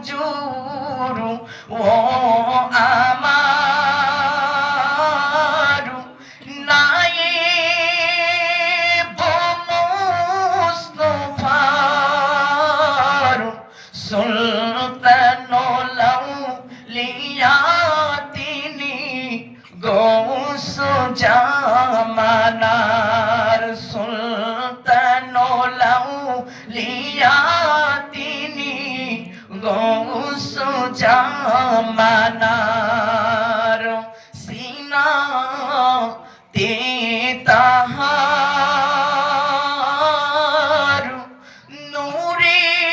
হুজুর ও আমার নায়েব মুস্তাফার সুলতানুল আউলিয়া তিনি গৌস জামানার সুলতানুল আউলিয়া তিনি গৌস জামানার সিনাতে তাহার নূরের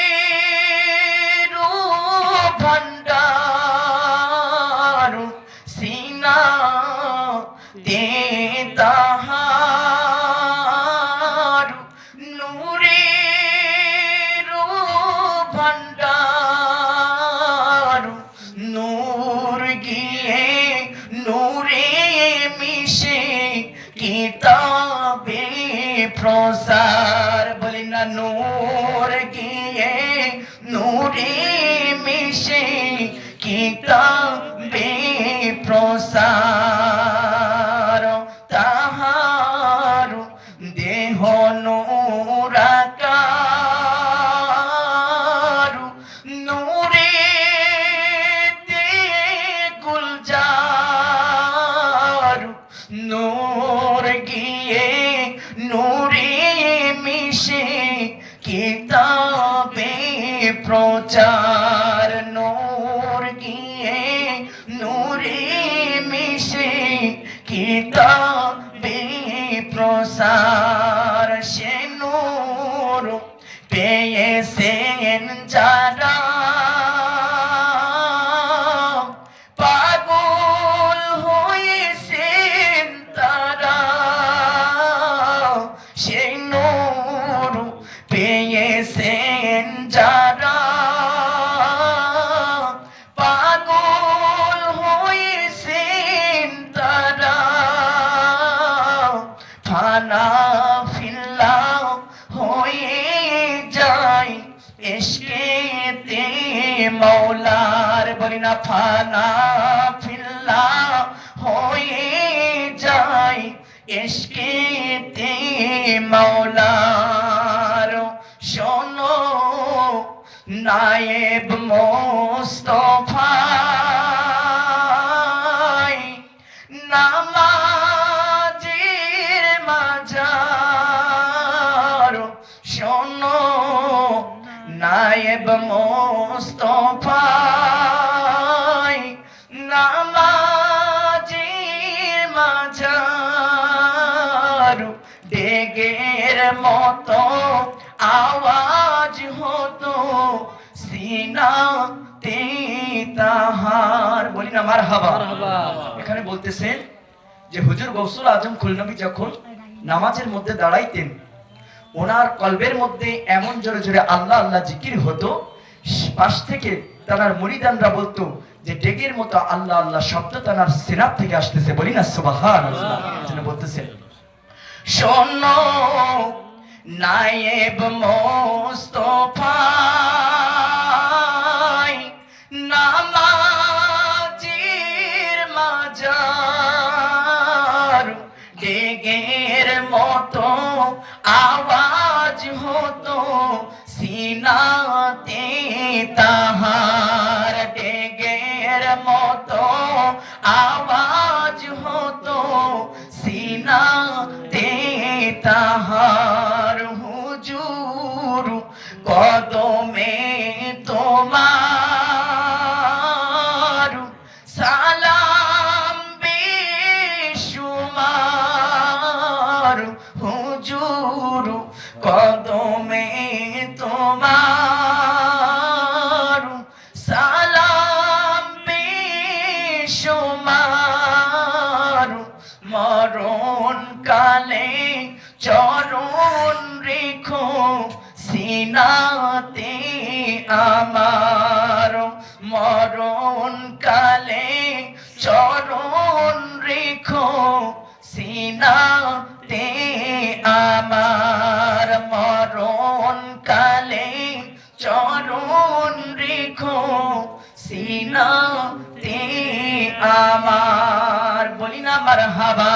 ভান্ডার সিনাতে তাহার নূরের ভান্ডার নূর গিয়ে নূরে মিশে কিতাবে প্রসার বলি না নূর গিয়ে নূরে মিশে কিতাবে প্রসার তাহার দেহ নূরাকার নূরে গুলজার নূর গিয়ে নূরে মিশে কিতাবে প্রচার নূর গিয়ে নূরে মিশে কিতাবে প্রসার সে নূর পেয়েছেন যারা পাগল হয়েছেন তারা সে নূর পেয়েছেন যারা পাগল হয়েছেন তারা ফানা ফিল্লা হয়ে যায় ইশকেতে মৌলার বলি না ফানা ফিল্লা হয়ে যায় ইশকেতে মৌলার শোনো নায়েব মুস্তাফা নামাজের মাজার শোনো নায়েব মুস্তাফা নামাজের মাজার ডেগের মতো আওয়াজ হতো সিনাতে তাহার বলি না মারহাবা। এখানে বলতেছেন যে হুজুর গৌসুল আজম খুলনবী যখন নামাজের মধ্যে দাঁড়াইতেন ওনার কলবের মধ্যে এমন জোরে জোরে আল্লাহ আল্লাহ জিকির হতো পাশ থেকে তার মুরিদানরা বলতো যে ডেগের মতো আল্লাহ আল্লাহ শব্দ তার সিনাত থেকে আসতেছে বলি না সুবহানাল্লাহ। যেন বলতেছেন শোনো নায়েব মুস্তাফা নামাজের মাজার ডেগের মতো আওয়াজ হতো সিনাতে তাহার ডেগের মতো আওয়াজ হতো সিনাতে তাহার হুজুর কদমে তোমার সালাম বেশুমার হুজুর কদমে তোমার সালাম বেশুমার মরণ কালে চরণ রেখো সিনাতে আমার মরণ কালে চরণ রেখো সিনাতে আমার মরণ কালে চরণ রেখো সিনাতে আমার, বলি না মারহাবা।